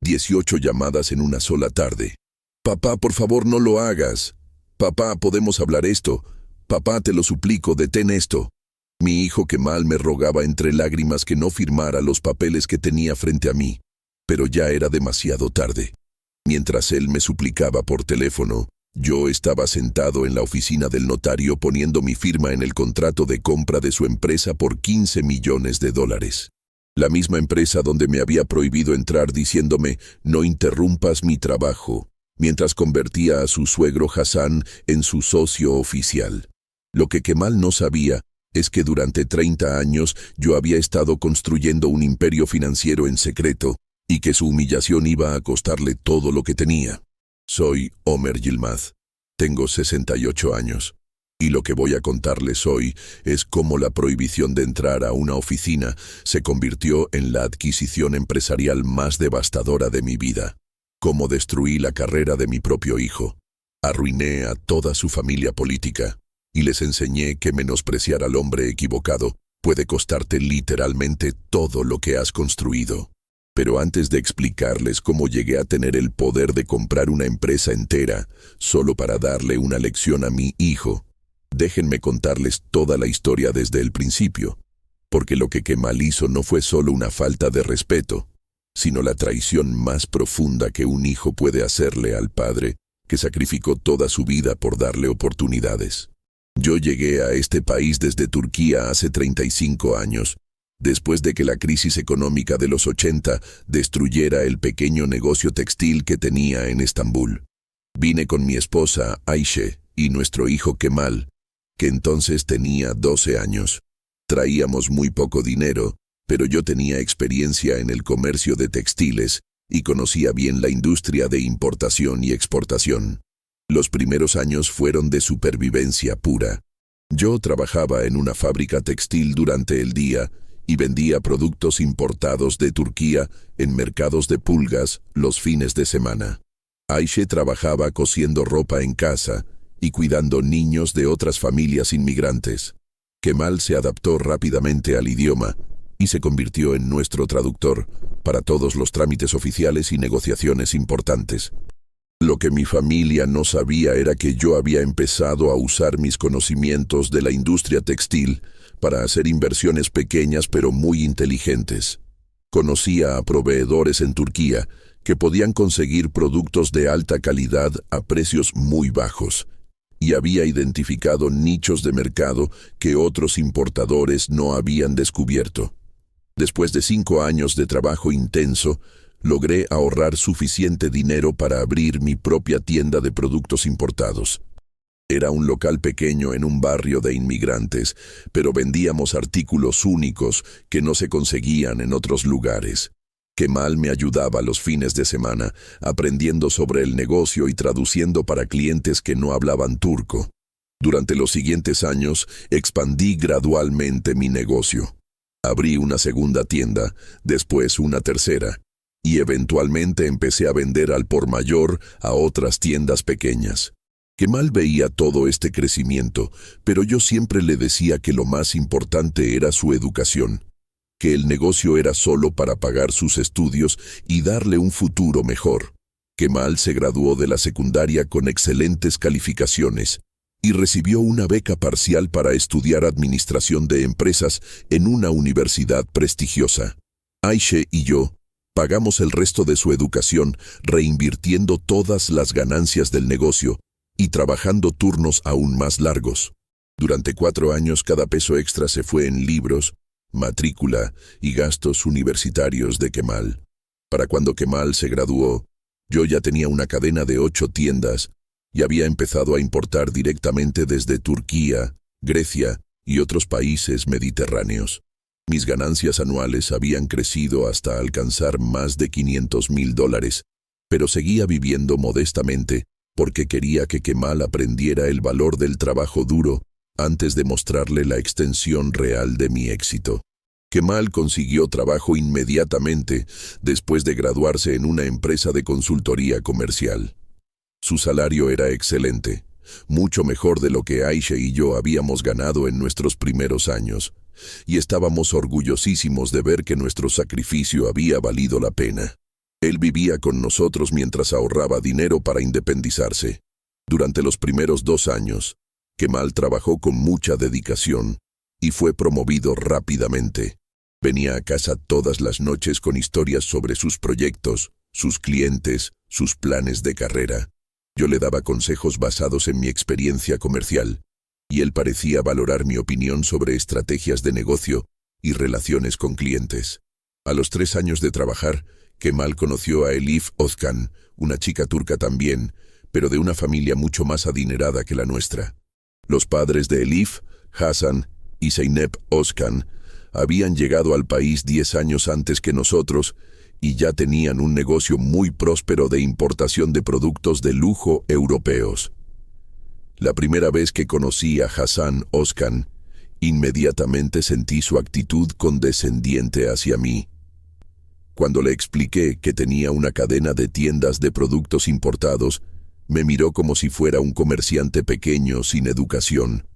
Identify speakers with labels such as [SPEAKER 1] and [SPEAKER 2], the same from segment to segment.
[SPEAKER 1] 18 llamadas en una sola tarde. Papá, por favor, no lo hagas. Papá, podemos hablar esto. Papá, te lo suplico, detén esto. Mi hijo Kemal me rogaba entre lágrimas que no firmara los papeles que tenía frente a mí, pero ya era demasiado tarde. Mientras él me suplicaba por teléfono, yo estaba sentado en la oficina del notario poniendo mi firma en el contrato de compra de su empresa por $15 millones. La misma empresa donde me había prohibido entrar diciéndome «No interrumpas mi trabajo», mientras convertía a su suegro Hassan en su socio oficial. Lo que Kemal no sabía es que durante 30 años yo había estado construyendo un imperio financiero en secreto y que su humillación iba a costarle todo lo que tenía. Soy Omer Yilmaz. Tengo 68 años. Y lo que voy a contarles hoy es cómo la prohibición de entrar a una oficina se convirtió en la adquisición empresarial más devastadora de mi vida. Cómo destruí la carrera de mi propio hijo. Arruiné a toda su familia política. Y les enseñé que menospreciar al hombre equivocado puede costarte literalmente todo lo que has construido. Pero antes de explicarles cómo llegué a tener el poder de comprar una empresa entera, solo para darle una lección a mi hijo, déjenme contarles toda la historia desde el principio, porque lo que Kemal hizo no fue solo una falta de respeto, sino la traición más profunda que un hijo puede hacerle al padre, que sacrificó toda su vida por darle oportunidades. Yo llegué a este país desde Turquía hace 35 años, después de que la crisis económica de los 80 destruyera el pequeño negocio textil que tenía en Estambul. Vine con mi esposa, Ayşe, y nuestro hijo Kemal, que entonces tenía 12 años. Traíamos muy poco dinero, pero yo tenía experiencia en el comercio de textiles y conocía bien la industria de importación y exportación. Los primeros años fueron de supervivencia pura. Yo trabajaba en una fábrica textil durante el día y vendía productos importados de Turquía en mercados de pulgas los fines de semana. Ayşe trabajaba cosiendo ropa en casa y cuidando niños de otras familias inmigrantes. Kemal se adaptó rápidamente al idioma y se convirtió en nuestro traductor para todos los trámites oficiales y negociaciones importantes. Lo que mi familia no sabía era que yo había empezado a usar mis conocimientos de la industria textil para hacer inversiones pequeñas pero muy inteligentes. Conocía a proveedores en Turquía que podían conseguir productos de alta calidad a precios muy bajos, y había identificado nichos de mercado que otros importadores no habían descubierto. Después de 5 años de trabajo intenso, logré ahorrar suficiente dinero para abrir mi propia tienda de productos importados. Era un local pequeño en un barrio de inmigrantes, pero vendíamos artículos únicos que no se conseguían en otros lugares. Kemal me ayudaba los fines de semana, aprendiendo sobre el negocio y traduciendo para clientes que no hablaban turco. Durante los siguientes años, expandí gradualmente mi negocio. Abrí una segunda tienda, después una tercera, y eventualmente empecé a vender al por mayor a otras tiendas pequeñas. Kemal veía todo este crecimiento, pero yo siempre le decía que lo más importante era su educación, que el negocio era solo para pagar sus estudios y darle un futuro mejor. Kemal se graduó de la secundaria con excelentes calificaciones y recibió una beca parcial para estudiar administración de empresas en una universidad prestigiosa. Ayşe y yo pagamos el resto de su educación reinvirtiendo todas las ganancias del negocio y trabajando turnos aún más largos. Durante 4 años cada peso extra se fue en libros, matrícula y gastos universitarios de Kemal. Para cuando Kemal se graduó, yo ya tenía una cadena de 8 tiendas y había empezado a importar directamente desde Turquía, Grecia y otros países mediterráneos. Mis ganancias anuales habían crecido hasta alcanzar más de $500,000, pero seguía viviendo modestamente porque quería que Kemal aprendiera el valor del trabajo duro antes de mostrarle la extensión real de mi éxito. Kemal consiguió trabajo inmediatamente después de graduarse en una empresa de consultoría comercial. Su salario era excelente, mucho mejor de lo que Ayşe y yo habíamos ganado en nuestros primeros años, y estábamos orgullosísimos de ver que nuestro sacrificio había valido la pena. Él vivía con nosotros mientras ahorraba dinero para independizarse. Durante los primeros 2 años, Kemal trabajó con mucha dedicación y fue promovido rápidamente. Venía a casa todas las noches con historias sobre sus proyectos, sus clientes, sus planes de carrera. Yo le daba consejos basados en mi experiencia comercial, y él parecía valorar mi opinión sobre estrategias de negocio y relaciones con clientes. A los 3 años de trabajar, Kemal conoció a Elif Özkan, una chica turca también, pero de una familia mucho más adinerada que la nuestra. Los padres de Elif, Hasan y Zeynep Özkan, habían llegado al país 10 años antes que nosotros y ya tenían un negocio muy próspero de importación de productos de lujo europeos. La primera vez que conocí a Hasan Özkan, inmediatamente sentí su actitud condescendiente hacia mí. Cuando le expliqué que tenía una cadena de tiendas de productos importados, me miró como si fuera un comerciante pequeño sin educación.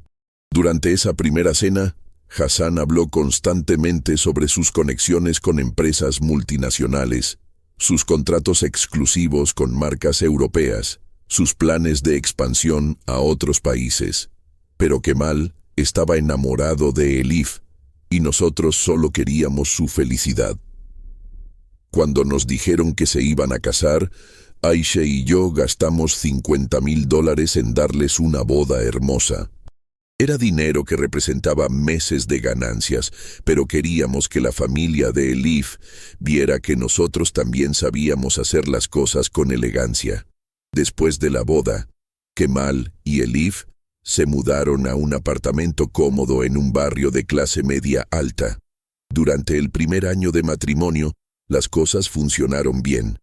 [SPEAKER 1] Durante esa primera cena, Hasan habló constantemente sobre sus conexiones con empresas multinacionales, sus contratos exclusivos con marcas europeas, sus planes de expansión a otros países. Pero Kemal estaba enamorado de Elif, y nosotros solo queríamos su felicidad. Cuando nos dijeron que se iban a casar, Aisha y yo gastamos $50,000 en darles una boda hermosa. Era dinero que representaba meses de ganancias, pero queríamos que la familia de Elif viera que nosotros también sabíamos hacer las cosas con elegancia. Después de la boda, Kemal y Elif se mudaron a un apartamento cómodo en un barrio de clase media alta. Durante el primer año de matrimonio, las cosas funcionaron bien.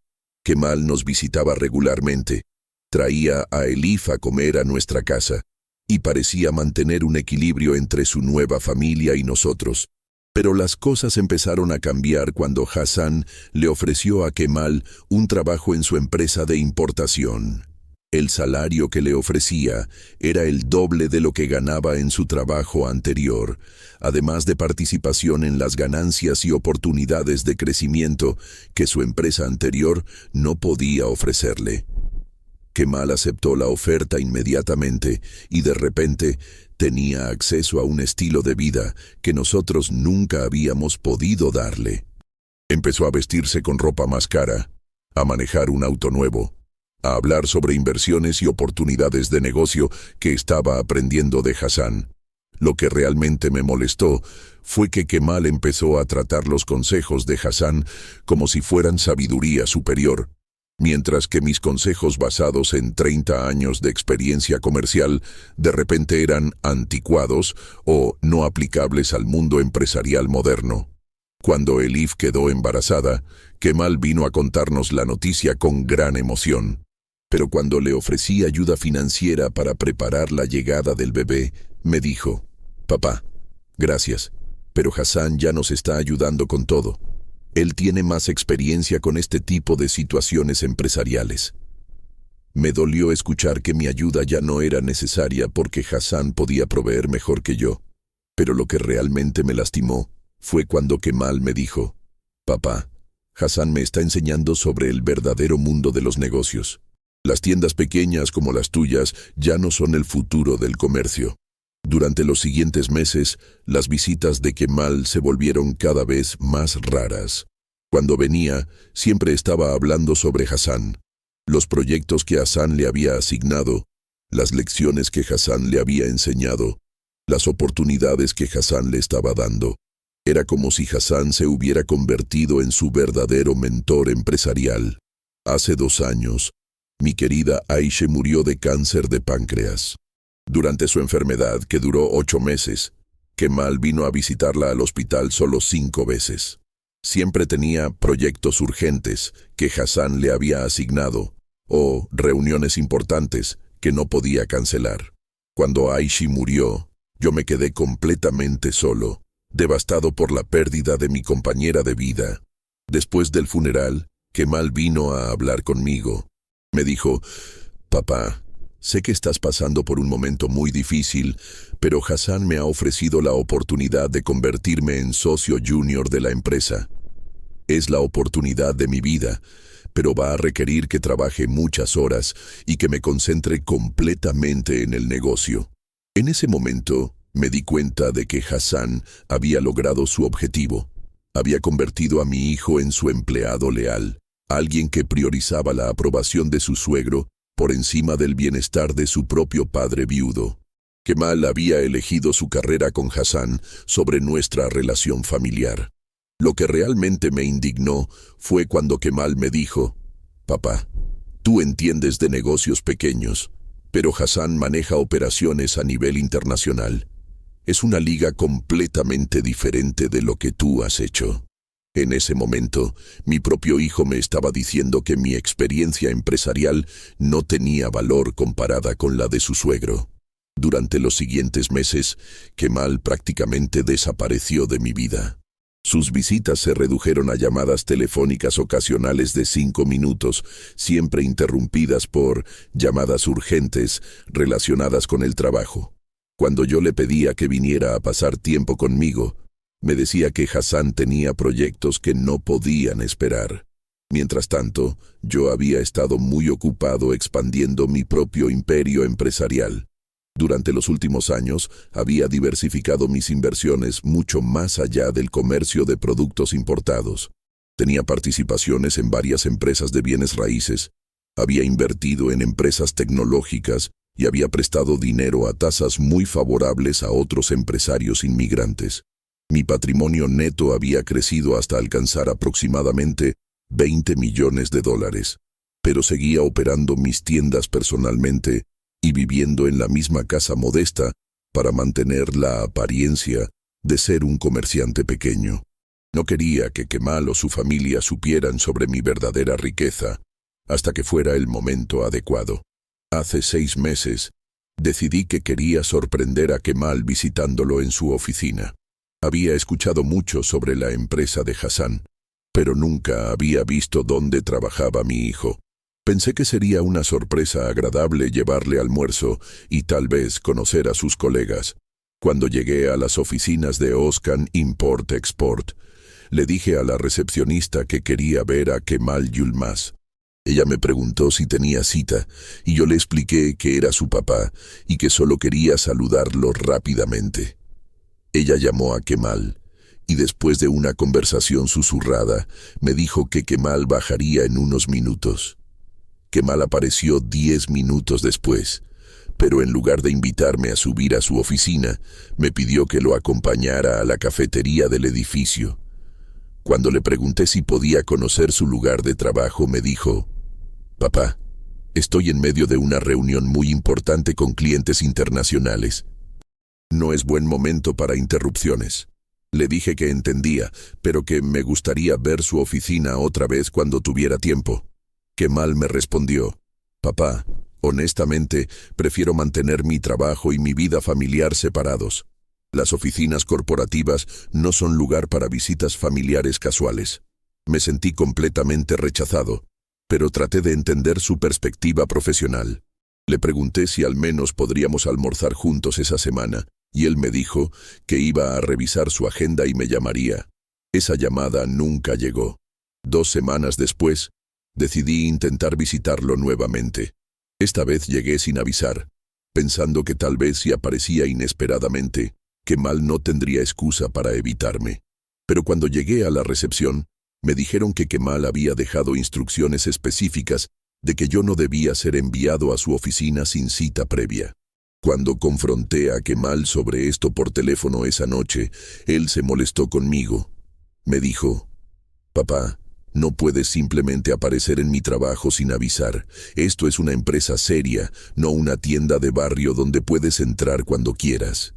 [SPEAKER 1] Kemal nos visitaba regularmente, traía a Elif a comer a nuestra casa, y parecía mantener un equilibrio entre su nueva familia y nosotros. Pero las cosas empezaron a cambiar cuando Hasan le ofreció a Kemal un trabajo en su empresa de importación. El salario que le ofrecía era el doble de lo que ganaba en su trabajo anterior, además de participación en las ganancias y oportunidades de crecimiento que su empresa anterior no podía ofrecerle. Kemal aceptó la oferta inmediatamente y de repente tenía acceso a un estilo de vida que nosotros nunca habíamos podido darle. Empezó a vestirse con ropa más cara, a manejar un auto nuevo, a hablar sobre inversiones y oportunidades de negocio que estaba aprendiendo de Hasan. Lo que realmente me molestó fue que Kemal empezó a tratar los consejos de Hasan como si fueran sabiduría superior, mientras que mis consejos basados en 30 años de experiencia comercial de repente eran anticuados o no aplicables al mundo empresarial moderno. Cuando Elif quedó embarazada, Kemal vino a contarnos la noticia con gran emoción. Pero cuando le ofrecí ayuda financiera para preparar la llegada del bebé, me dijo: «Papá, gracias, pero Hasan ya nos está ayudando con todo. Él tiene más experiencia con este tipo de situaciones empresariales». Me dolió escuchar que mi ayuda ya no era necesaria porque Hasan podía proveer mejor que yo. Pero lo que realmente me lastimó fue cuando Kemal me dijo: «Papá, Hasan me está enseñando sobre el verdadero mundo de los negocios. Las tiendas pequeñas como las tuyas ya no son el futuro del comercio». Durante los siguientes meses, las visitas de Kemal se volvieron cada vez más raras. Cuando venía, siempre estaba hablando sobre Hasan, los proyectos que Hasan le había asignado, las lecciones que Hasan le había enseñado, las oportunidades que Hasan le estaba dando. Era como si Hasan se hubiera convertido en su verdadero mentor empresarial. Hace 2 años, mi querida Aisha murió de cáncer de páncreas. Durante su enfermedad, que duró 8 meses, Kemal vino a visitarla al hospital solo 5 veces. Siempre tenía proyectos urgentes que Hasan le había asignado o reuniones importantes que no podía cancelar. Cuando Aisha murió, yo me quedé completamente solo, devastado por la pérdida de mi compañera de vida. Después del funeral, Kemal vino a hablar conmigo. Me dijo: «Papá, sé que estás pasando por un momento muy difícil, pero Hasan me ha ofrecido la oportunidad de convertirme en socio junior de la empresa. Es la oportunidad de mi vida, pero va a requerir que trabaje muchas horas y que me concentre completamente en el negocio. En ese momento, me di cuenta de que Hassan había logrado su objetivo. Había convertido a mi hijo en su empleado leal, alguien que priorizaba la aprobación de su suegro por encima del bienestar de su propio padre viudo. Kemal había elegido su carrera con Hassan sobre nuestra relación familiar. Lo que realmente me indignó fue cuando Kemal me dijo: «Papá, tú entiendes de negocios pequeños, pero Hassan maneja operaciones a nivel internacional. Es una liga completamente diferente de lo que tú has hecho». En ese momento, mi propio hijo me estaba diciendo que mi experiencia empresarial no tenía valor comparada con la de su suegro. Durante los siguientes meses, Kemal prácticamente desapareció de mi vida. Sus visitas se redujeron a llamadas telefónicas ocasionales de 5 minutos, siempre interrumpidas por llamadas urgentes relacionadas con el trabajo. Cuando yo le pedía que viniera a pasar tiempo conmigo, me decía que Hassan tenía proyectos que no podían esperar. Mientras tanto, yo había estado muy ocupado expandiendo mi propio imperio empresarial. Durante los últimos años, había diversificado mis inversiones mucho más allá del comercio de productos importados. Tenía participaciones en varias empresas de bienes raíces, había invertido en empresas tecnológicas y había prestado dinero a tasas muy favorables a otros empresarios inmigrantes. Mi patrimonio neto había crecido hasta alcanzar aproximadamente $20 millones, pero seguía operando mis tiendas personalmente y viviendo en la misma casa modesta para mantener la apariencia de ser un comerciante pequeño. No quería que Kemal o su familia supieran sobre mi verdadera riqueza hasta que fuera el momento adecuado. Hace 6 meses, decidí que quería sorprender a Kemal visitándolo en su oficina. Había escuchado mucho sobre la empresa de Hassan, pero nunca había visto dónde trabajaba mi hijo. Pensé que sería una sorpresa agradable llevarle almuerzo y tal vez conocer a sus colegas. Cuando llegué a las oficinas de Oscan Import-Export, le dije a la recepcionista que quería ver a Kemal Yılmaz. Ella me preguntó si tenía cita y yo le expliqué que era su papá y que solo quería saludarlo rápidamente. Ella llamó a Kemal y después de una conversación susurrada, me dijo que Kemal bajaría en unos minutos. Kemal apareció 10 minutos después, pero en lugar de invitarme a subir a su oficina, me pidió que lo acompañara a la cafetería del edificio. Cuando le pregunté si podía conocer su lugar de trabajo, me dijo: «Papá, estoy en medio de una reunión muy importante con clientes internacionales. No es buen momento para interrupciones». Le dije que entendía, pero que me gustaría ver su oficina otra vez cuando tuviera tiempo. Kemal me respondió: «Papá, honestamente, prefiero mantener mi trabajo y mi vida familiar separados. Las oficinas corporativas no son lugar para visitas familiares casuales». Me sentí completamente rechazado, pero traté de entender su perspectiva profesional. Le pregunté si al menos podríamos almorzar juntos esa semana, y él me dijo que iba a revisar su agenda y me llamaría. Esa llamada nunca llegó. 2 semanas después, decidí intentar visitarlo nuevamente. Esta vez llegué sin avisar, pensando que tal vez si aparecía inesperadamente, Kemal no tendría excusa para evitarme. Pero cuando llegué a la recepción, me dijeron que Kemal había dejado instrucciones específicas de que yo no debía ser enviado a su oficina sin cita previa. Cuando confronté a Kemal sobre esto por teléfono esa noche, él se molestó conmigo. Me dijo: «Papá, no puedes simplemente aparecer en mi trabajo sin avisar. Esto es una empresa seria, no una tienda de barrio donde puedes entrar cuando quieras».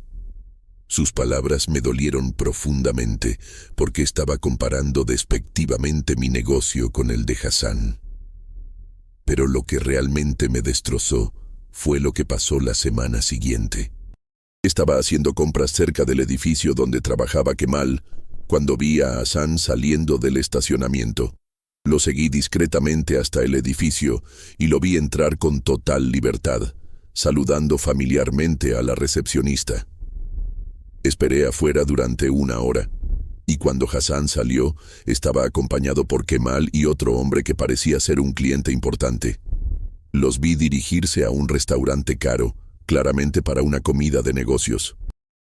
[SPEAKER 1] Sus palabras me dolieron profundamente, porque estaba comparando despectivamente mi negocio con el de Hassan. Pero lo que realmente me destrozó fue lo que pasó la semana siguiente. Estaba haciendo compras cerca del edificio donde trabajaba Kemal, cuando vi a Hassan saliendo del estacionamiento. Lo seguí discretamente hasta el edificio y lo vi entrar con total libertad, saludando familiarmente a la recepcionista. Esperé afuera durante 1 hora. Y cuando Hassan salió, estaba acompañado por Kemal y otro hombre que parecía ser un cliente importante. Los vi dirigirse a un restaurante caro, claramente para una comida de negocios.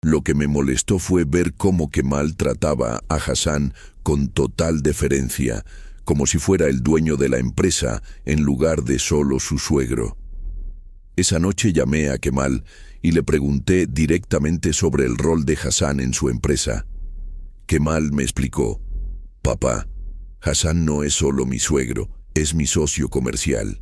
[SPEAKER 1] Lo que me molestó fue ver cómo Kemal trataba a Hassan con total deferencia, como si fuera el dueño de la empresa en lugar de solo su suegro. Esa noche llamé a Kemal y le pregunté directamente sobre el rol de Hassan en su empresa. Kemal me explicó: «Papá, Hassan no es solo mi suegro, es mi socio comercial.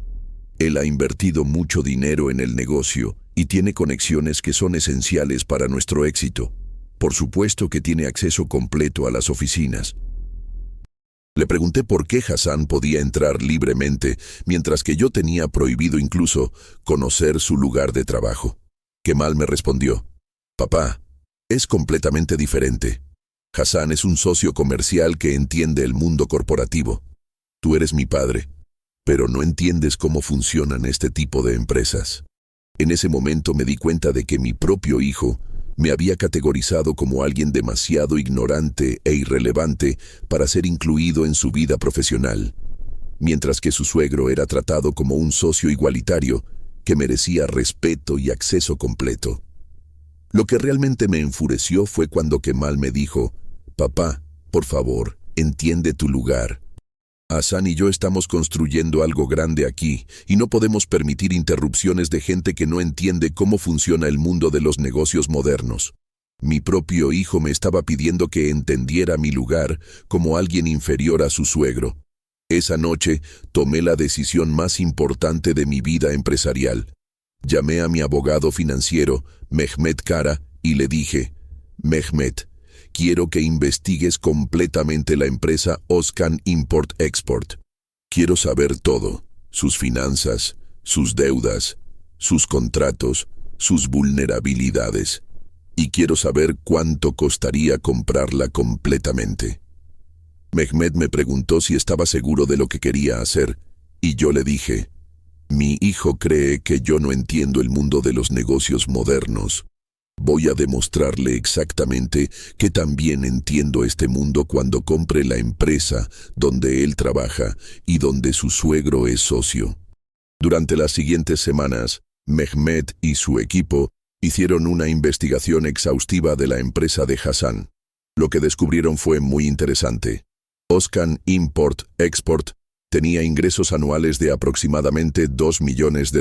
[SPEAKER 1] Él ha invertido mucho dinero en el negocio y tiene conexiones que son esenciales para nuestro éxito. Por supuesto que tiene acceso completo a las oficinas». Le pregunté por qué Hassan podía entrar libremente, mientras que yo tenía prohibido incluso conocer su lugar de trabajo. Kemal me respondió: «Papá, es completamente diferente. Hassan es un socio comercial que entiende el mundo corporativo. Tú eres mi padre, pero no entiendes cómo funcionan este tipo de empresas». En ese momento me di cuenta de que mi propio hijo me había categorizado como alguien demasiado ignorante e irrelevante para ser incluido en su vida profesional, mientras que su suegro era tratado como un socio igualitario que merecía respeto y acceso completo. Lo que realmente me enfureció fue cuando Kemal me dijo: «Papá, por favor, entiende tu lugar. Hassan y yo estamos construyendo algo grande aquí y no podemos permitir interrupciones de gente que no entiende cómo funciona el mundo de los negocios modernos. Mi propio hijo me estaba pidiendo que entendiera mi lugar como alguien inferior a su suegro. Esa noche tomé la decisión más importante de mi vida empresarial. Llamé a mi abogado financiero, Mehmet Kara, y le dije: «Mehmet, quiero que investigues completamente la empresa Özkan Import-Export. Quiero saber todo: sus finanzas, sus deudas, sus contratos, sus vulnerabilidades. Y quiero saber cuánto costaría comprarla completamente». Mehmet me preguntó si estaba seguro de lo que quería hacer, y yo le dije: «Mi hijo cree que yo no entiendo el mundo de los negocios modernos. Voy a demostrarle exactamente que también entiendo este mundo cuando compre la empresa donde él trabaja y donde su suegro es socio». Durante las siguientes semanas, Mehmet y su equipo hicieron una investigación exhaustiva de la empresa de Hassan. Lo que descubrieron fue muy interesante. Özkan Import-Export tenía ingresos anuales de aproximadamente $2 millones,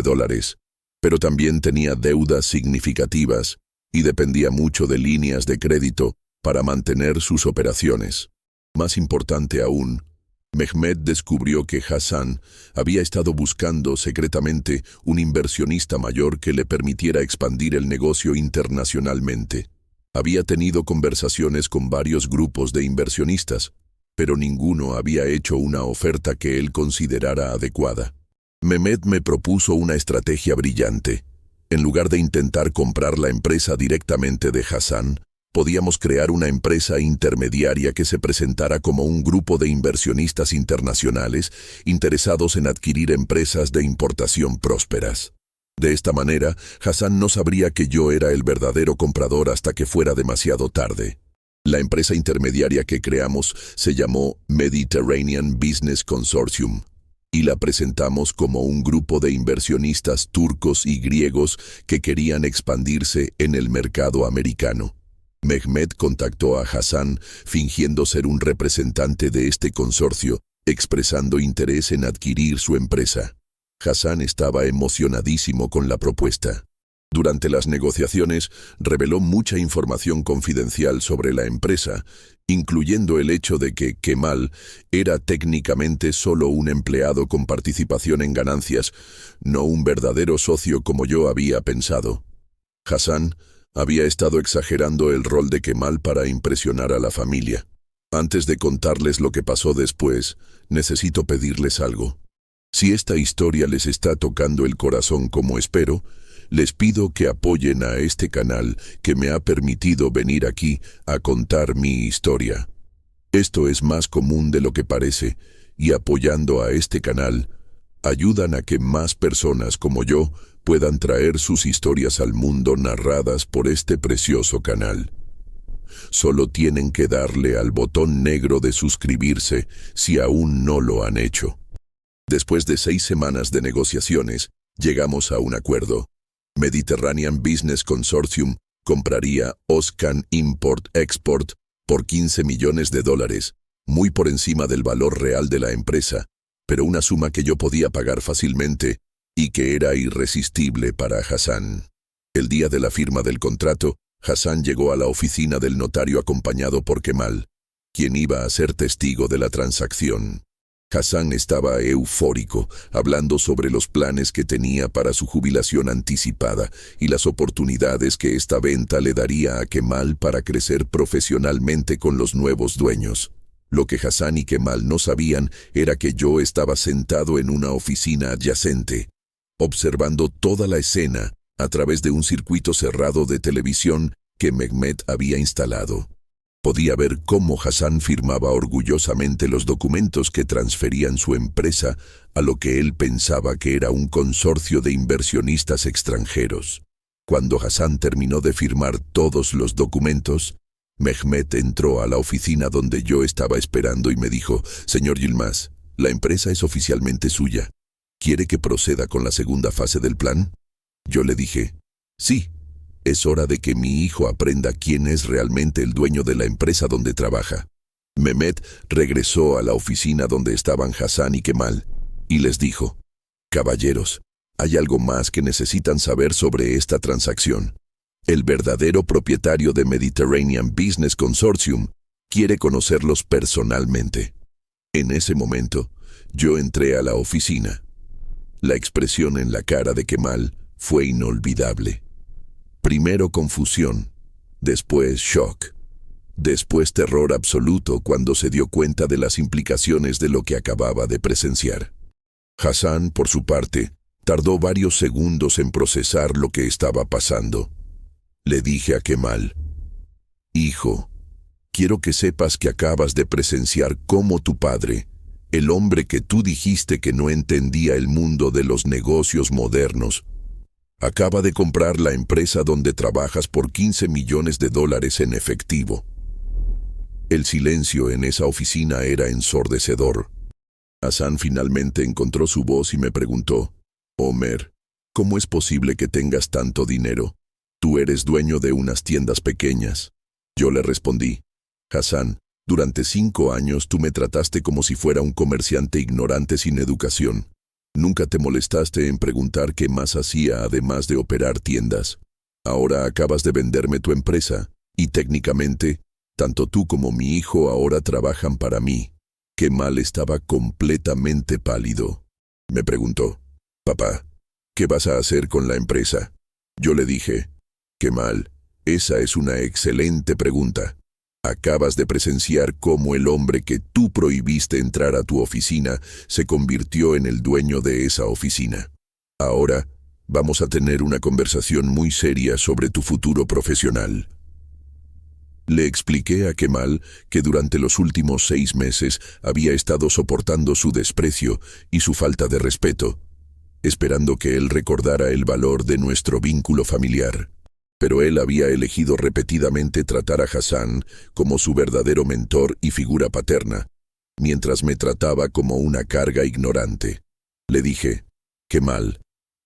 [SPEAKER 1] pero también tenía deudas significativas y dependía mucho de líneas de crédito para mantener sus operaciones. Más importante aún, Mehmet descubrió que Hassan había estado buscando secretamente un inversionista mayor que le permitiera expandir el negocio internacionalmente. Había tenido conversaciones con varios grupos de inversionistas, pero ninguno había hecho una oferta que él considerara adecuada. Mehmet me propuso una estrategia brillante. En lugar de intentar comprar la empresa directamente de Hassan, podíamos crear una empresa intermediaria que se presentara como un grupo de inversionistas internacionales interesados en adquirir empresas de importación prósperas. De esta manera, Hassan no sabría que yo era el verdadero comprador hasta que fuera demasiado tarde. La empresa intermediaria que creamos se llamó Mediterranean Business Consortium, y la presentamos como un grupo de inversionistas turcos y griegos que querían expandirse en el mercado americano. Mehmet contactó a Hassan fingiendo ser un representante de este consorcio, expresando interés en adquirir su empresa. Hassan estaba emocionadísimo con la propuesta. Durante las negociaciones, reveló mucha información confidencial sobre la empresa, incluyendo el hecho de que Kemal era técnicamente solo un empleado con participación en ganancias, no un verdadero socio como yo había pensado. Hassan había estado exagerando el rol de Kemal para impresionar a la familia. Antes de contarles lo que pasó después, necesito pedirles algo. Si esta historia les está tocando el corazón como espero, les pido que apoyen a este canal que me ha permitido venir aquí a contar mi historia. Esto es más común de lo que parece, y apoyando a este canal, ayudan a que más personas como yo puedan traer sus historias al mundo narradas por este precioso canal. Solo tienen que darle al botón negro de suscribirse si aún no lo han hecho. Después de 6 semanas de negociaciones, llegamos a un acuerdo. Mediterranean Business Consortium compraría Oscan Import-Export por $15 millones, muy por encima del valor real de la empresa, pero una suma que yo podía pagar fácilmente y que era irresistible para Hassan. El día de la firma del contrato, Hassan llegó a la oficina del notario acompañado por Kemal, quien iba a ser testigo de la transacción. Hassan estaba eufórico, hablando sobre los planes que tenía para su jubilación anticipada y las oportunidades que esta venta le daría a Kemal para crecer profesionalmente con los nuevos dueños. Lo que Hassan y Kemal no sabían era que yo estaba sentado en una oficina adyacente, observando toda la escena a través de un circuito cerrado de televisión que Mehmet había instalado. Podía ver cómo Hassan firmaba orgullosamente los documentos que transferían su empresa a lo que él pensaba que era un consorcio de inversionistas extranjeros. Cuando Hassan terminó de firmar todos los documentos, Mehmet entró a la oficina donde yo estaba esperando y me dijo: «Señor Yilmaz, la empresa es oficialmente suya. ¿Quiere que proceda con la segunda fase del plan?». Yo le dije: «Sí, es hora de que mi hijo aprenda quién es realmente el dueño de la empresa donde trabaja». Mehmet regresó a la oficina donde estaban Hassan y Kemal y les dijo: «Caballeros, hay algo más que necesitan saber sobre esta transacción. El verdadero propietario de Mediterranean Business Consortium quiere conocerlos personalmente». En ese momento, yo entré a la oficina. La expresión en la cara de Kemal fue inolvidable. Primero confusión, después shock, después terror absoluto cuando se dio cuenta de las implicaciones de lo que acababa de presenciar. Hassan, por su parte, tardó varios segundos en procesar lo que estaba pasando. Le dije a Kemal: «Hijo, quiero que sepas que acabas de presenciar cómo tu padre, el hombre que tú dijiste que no entendía el mundo de los negocios modernos, acaba de comprar la empresa donde trabajas por $15 millones en efectivo». El silencio en esa oficina era ensordecedor. Hassan finalmente encontró su voz y me preguntó: «Omer, ¿cómo es posible que tengas tanto dinero? Tú eres dueño de unas tiendas pequeñas». Yo le respondí: «Hassan, durante 5 años tú me trataste como si fuera un comerciante ignorante sin educación. Nunca te molestaste en preguntar qué más hacía además de operar tiendas. Ahora acabas de venderme tu empresa, y técnicamente, tanto tú como mi hijo ahora trabajan para mí». Kemal estaba completamente pálido. Me preguntó: «Papá, ¿qué vas a hacer con la empresa?». Yo le dije: «Kemal, esa es una excelente pregunta. Acabas de presenciar cómo el hombre que tú prohibiste entrar a tu oficina se convirtió en el dueño de esa oficina. Ahora vamos a tener una conversación muy seria sobre tu futuro profesional». Le expliqué a Kemal que durante los últimos 6 meses había estado soportando su desprecio y su falta de respeto, esperando que él recordara el valor de nuestro vínculo familiar. Pero él había elegido repetidamente tratar a Hassan como su verdadero mentor y figura paterna, mientras me trataba como una carga ignorante. Le dije: «Kemal,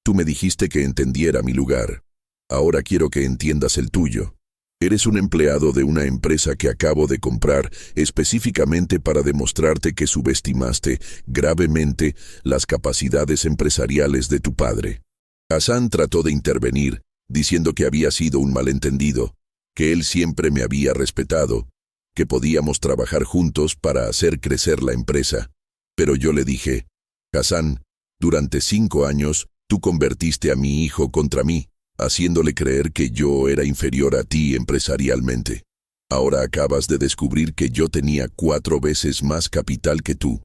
[SPEAKER 1] tú me dijiste que entendiera mi lugar. Ahora quiero que entiendas el tuyo. Eres un empleado de una empresa que acabo de comprar específicamente para demostrarte que subestimaste gravemente las capacidades empresariales de tu padre». Hassan trató de intervenir, diciendo que había sido un malentendido, que él siempre me había respetado, que podíamos trabajar juntos para hacer crecer la empresa. Pero yo le dije: «Hassan, durante 5 años tú convertiste a mi hijo contra mí, haciéndole creer que yo era inferior a ti empresarialmente. Ahora acabas de descubrir que yo tenía 4 veces más capital que tú,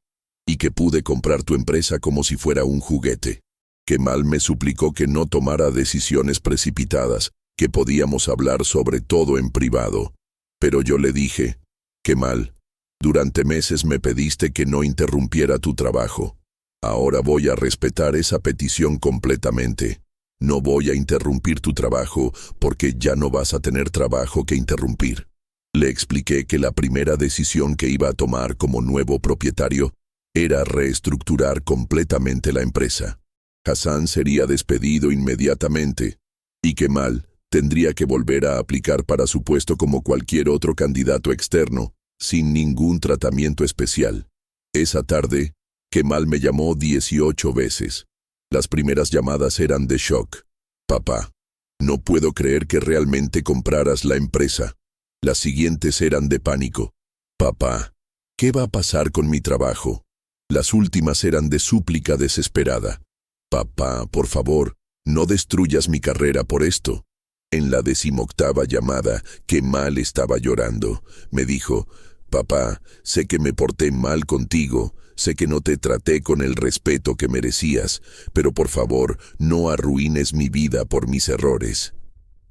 [SPEAKER 1] y que pude comprar tu empresa como si fuera un juguete». Kemal me suplicó que no tomara decisiones precipitadas, que podíamos hablar sobre todo en privado. Pero yo le dije: «Kemal, durante meses me pediste que no interrumpiera tu trabajo. Ahora voy a respetar esa petición completamente. No voy a interrumpir tu trabajo porque ya no vas a tener trabajo que interrumpir». Le expliqué que la primera decisión que iba a tomar como nuevo propietario era reestructurar completamente la empresa. Hassan sería despedido inmediatamente y Kemal tendría que volver a aplicar para su puesto como cualquier otro candidato externo, sin ningún tratamiento especial. Esa tarde, Kemal me llamó 18 veces. Las primeras llamadas eran de shock. Papá, no puedo creer que realmente compraras la empresa. Las siguientes eran de pánico. Papá, ¿qué va a pasar con mi trabajo? Las últimas eran de súplica desesperada. Papá, por favor, no destruyas mi carrera por esto. En la 18ª llamada, Kemal estaba llorando. Me dijo, papá, sé que me porté mal contigo, sé que no te traté con el respeto que merecías, pero por favor, no arruines mi vida por mis errores.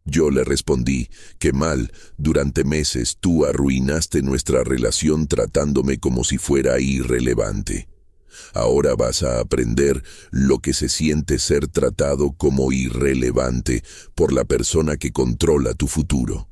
[SPEAKER 1] Yo le respondí, Kemal, durante meses tú arruinaste nuestra relación tratándome como si fuera irrelevante. Ahora vas a aprender lo que se siente ser tratado como irrelevante por la persona que controla tu futuro.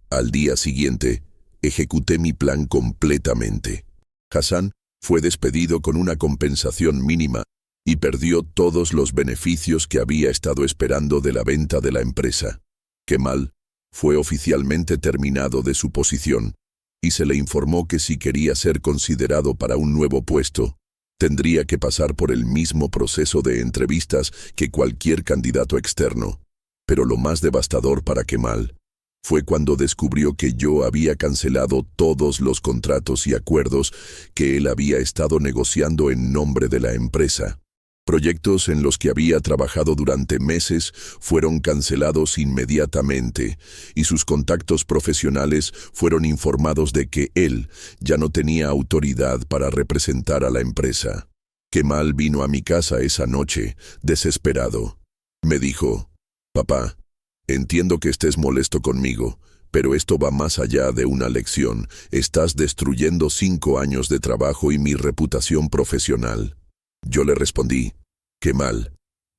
[SPEAKER 1] Al día siguiente, ejecuté mi plan completamente. Hassan fue despedido con una compensación mínima y perdió todos los beneficios que había estado esperando de la venta de la empresa. Kemal fue oficialmente terminado de su posición y se le informó que si quería ser considerado para un nuevo puesto, tendría que pasar por el mismo proceso de entrevistas que cualquier candidato externo. Pero lo más devastador para Kemal fue cuando descubrió que yo había cancelado todos los contratos y acuerdos que él había estado negociando en nombre de la empresa. Proyectos en los que había trabajado durante meses fueron cancelados inmediatamente y sus contactos profesionales fueron informados de que él ya no tenía autoridad para representar a la empresa. Kemal vino a mi casa esa noche, desesperado. Me dijo, papá, entiendo que estés molesto conmigo, pero esto va más allá de una lección. Estás destruyendo 5 años de trabajo y mi reputación profesional. Yo le respondí, Kemal,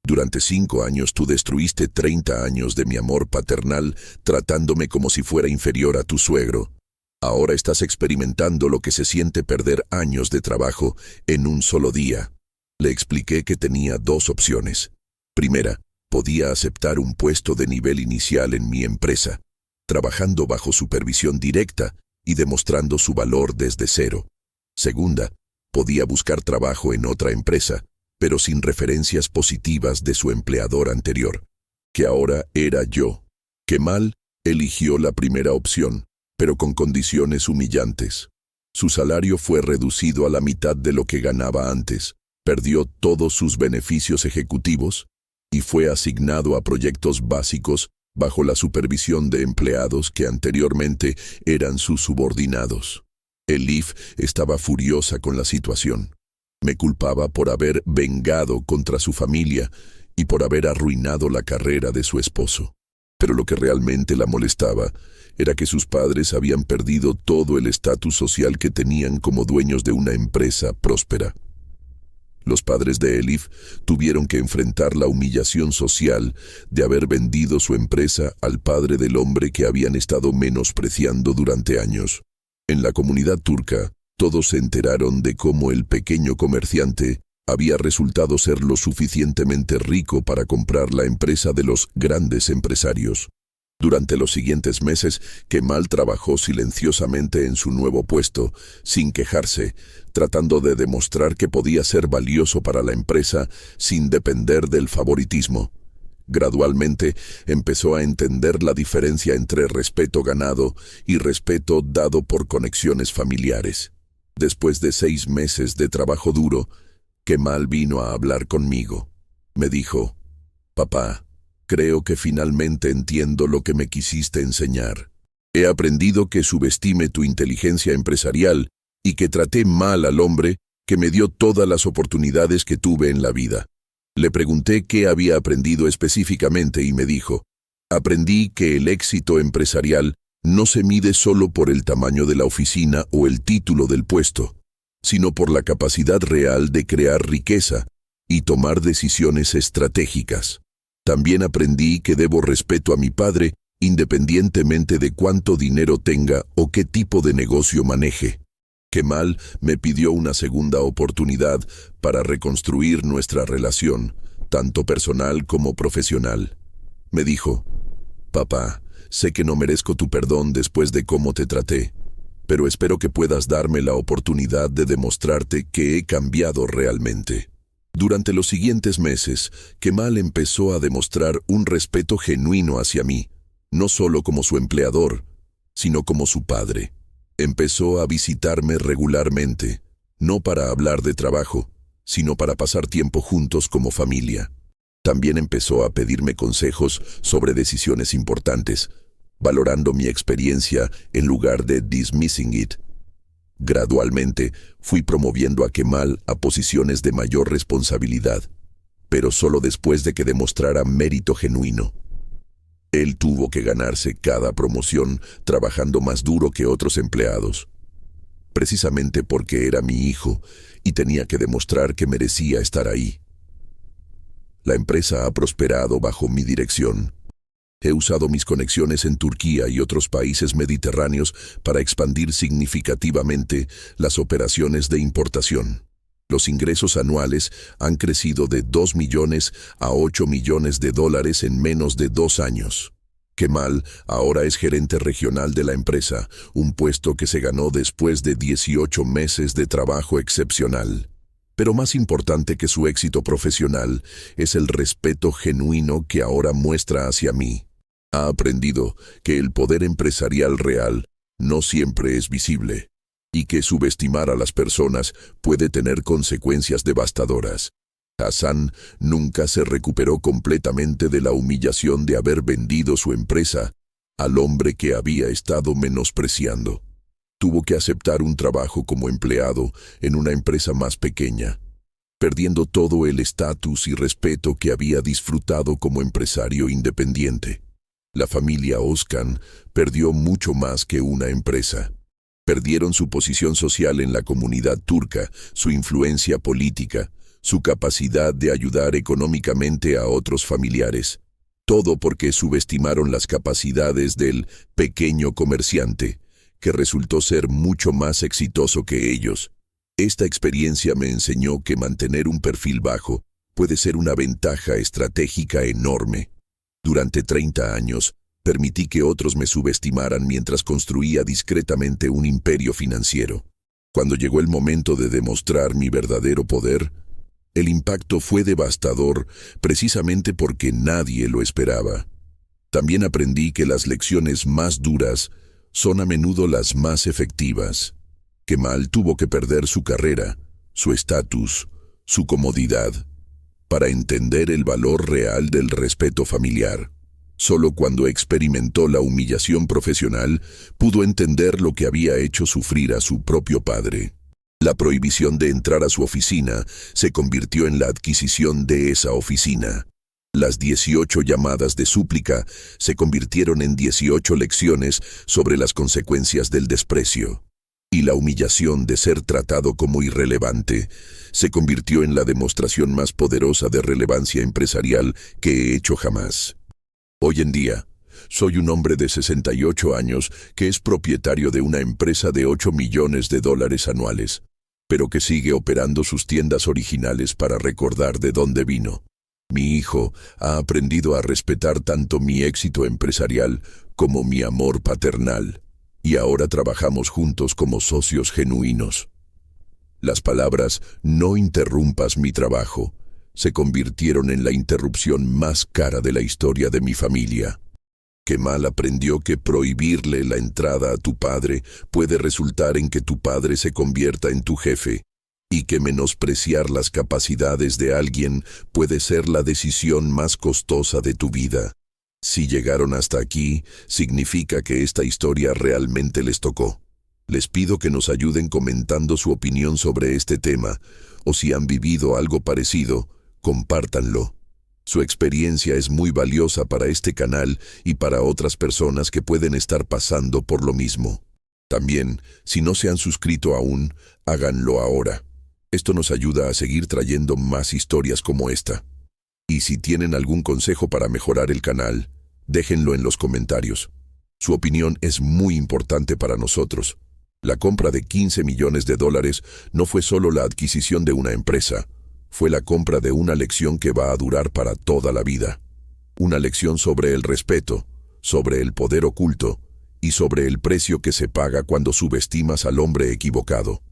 [SPEAKER 1] durante 5 años tú destruiste 30 años de mi amor paternal tratándome como si fuera inferior a tu suegro. Ahora estás experimentando lo que se siente perder años de trabajo en un solo día. Le expliqué que tenía 2 opciones. Primera, podía aceptar un puesto de nivel inicial en mi empresa, trabajando bajo supervisión directa y demostrando su valor desde cero. Segunda, podía buscar trabajo en otra empresa, pero sin referencias positivas de su empleador anterior, que ahora era yo. Kemal eligió la primera opción, pero con condiciones humillantes. Su salario fue reducido a la mitad de lo que ganaba antes, perdió todos sus beneficios ejecutivos y fue asignado a proyectos básicos bajo la supervisión de empleados que anteriormente eran sus subordinados. Elif estaba furiosa con la situación. Me culpaba por haber vengado contra su familia y por haber arruinado la carrera de su esposo. Pero lo que realmente la molestaba era que sus padres habían perdido todo el estatus social que tenían como dueños de una empresa próspera. Los padres de Elif tuvieron que enfrentar la humillación social de haber vendido su empresa al padre del hombre que habían estado menospreciando durante años. En la comunidad turca, todos se enteraron de cómo el pequeño comerciante había resultado ser lo suficientemente rico para comprar la empresa de los grandes empresarios. Durante los siguientes meses, Kemal trabajó silenciosamente en su nuevo puesto, sin quejarse, tratando de demostrar que podía ser valioso para la empresa sin depender del favoritismo. Gradualmente empezó a entender la diferencia entre respeto ganado y respeto dado por conexiones familiares. Después de 6 meses de trabajo duro, Kemal vino a hablar conmigo. Me dijo, papá, creo que finalmente entiendo lo que me quisiste enseñar. He aprendido que subestime tu inteligencia empresarial y que traté mal al hombre que me dio todas las oportunidades que tuve en la vida. Le pregunté qué había aprendido específicamente y me dijo, aprendí que el éxito empresarial no se mide solo por el tamaño de la oficina o el título del puesto, sino por la capacidad real de crear riqueza y tomar decisiones estratégicas. También aprendí que debo respeto a mi padre independientemente de cuánto dinero tenga o qué tipo de negocio maneje. Kemal me pidió una segunda oportunidad para reconstruir nuestra relación, tanto personal como profesional. Me dijo: «Papá, sé que no merezco tu perdón después de cómo te traté, pero espero que puedas darme la oportunidad de demostrarte que he cambiado realmente». Durante los siguientes meses, Kemal empezó a demostrar un respeto genuino hacia mí, no solo como su empleador, sino como su padre. Empezó a visitarme regularmente, no para hablar de trabajo, sino para pasar tiempo juntos como familia. También empezó a pedirme consejos sobre decisiones importantes, valorando mi experiencia en lugar de dismissing it. Gradualmente, fui promoviendo a Kemal a posiciones de mayor responsabilidad, pero solo después de que demostrara mérito genuino. Él tuvo que ganarse cada promoción trabajando más duro que otros empleados, precisamente porque era mi hijo y tenía que demostrar que merecía estar ahí. La empresa ha prosperado bajo mi dirección. He usado mis conexiones en Turquía y otros países mediterráneos para expandir significativamente las operaciones de importación. Los ingresos anuales han crecido de 2 millones a 8 millones de dólares en menos de 2 años. Kemal ahora es gerente regional de la empresa, un puesto que se ganó después de 18 meses de trabajo excepcional. Pero más importante que su éxito profesional es el respeto genuino que ahora muestra hacia mí. Ha aprendido que el poder empresarial real no siempre es visible y que subestimar a las personas puede tener consecuencias devastadoras. Hassan nunca se recuperó completamente de la humillación de haber vendido su empresa al hombre que había estado menospreciando. Tuvo que aceptar un trabajo como empleado en una empresa más pequeña, perdiendo todo el estatus y respeto que había disfrutado como empresario independiente. La familia Özkan perdió mucho más que una empresa. Perdieron su posición social en la comunidad turca, su influencia política, su capacidad de ayudar económicamente a otros familiares. Todo porque subestimaron las capacidades del pequeño comerciante, que resultó ser mucho más exitoso que ellos. Esta experiencia me enseñó que mantener un perfil bajo puede ser una ventaja estratégica enorme. Durante 30 años, permití que otros me subestimaran mientras construía discretamente un imperio financiero. Cuando llegó el momento de demostrar mi verdadero poder, el impacto fue devastador precisamente porque nadie lo esperaba. También aprendí que las lecciones más duras son a menudo las más efectivas. Kemal tuvo que perder su carrera, su estatus, su comodidad, para entender el valor real del respeto familiar. Solo cuando experimentó la humillación profesional pudo entender lo que había hecho sufrir a su propio padre. La prohibición de entrar a su oficina se convirtió en la adquisición de esa oficina. Las 18 llamadas de súplica se convirtieron en 18 lecciones sobre las consecuencias del desprecio. Y la humillación de ser tratado como irrelevante se convirtió en la demostración más poderosa de relevancia empresarial que he hecho jamás. Hoy en día, soy un hombre de 68 años que es propietario de una empresa de 8 millones de dólares anuales, pero que sigue operando sus tiendas originales para recordar de dónde vino. Mi hijo ha aprendido a respetar tanto mi éxito empresarial como mi amor paternal, y ahora trabajamos juntos como socios genuinos. Las palabras «no interrumpas mi trabajo» se convirtieron en la interrupción más cara de la historia de mi familia. Kemal aprendió que prohibirle la entrada a tu padre puede resultar en que tu padre se convierta en tu jefe, y que menospreciar las capacidades de alguien puede ser la decisión más costosa de tu vida. Si llegaron hasta aquí, significa que esta historia realmente les tocó. Les pido que nos ayuden comentando su opinión sobre este tema, o si han vivido algo parecido, compártanlo. Su experiencia es muy valiosa para este canal y para otras personas que pueden estar pasando por lo mismo. También, si no se han suscrito aún, háganlo ahora. Esto nos ayuda a seguir trayendo más historias como esta. Y si tienen algún consejo para mejorar el canal, Déjenlo en los comentarios. Su opinión es muy importante para nosotros. La compra de 15 millones de dólares no fue solo la adquisición de una empresa, fue la compra de una lección que va a durar para toda la vida. Una lección sobre el respeto, sobre el poder oculto y sobre el precio que se paga cuando subestimas al hombre equivocado.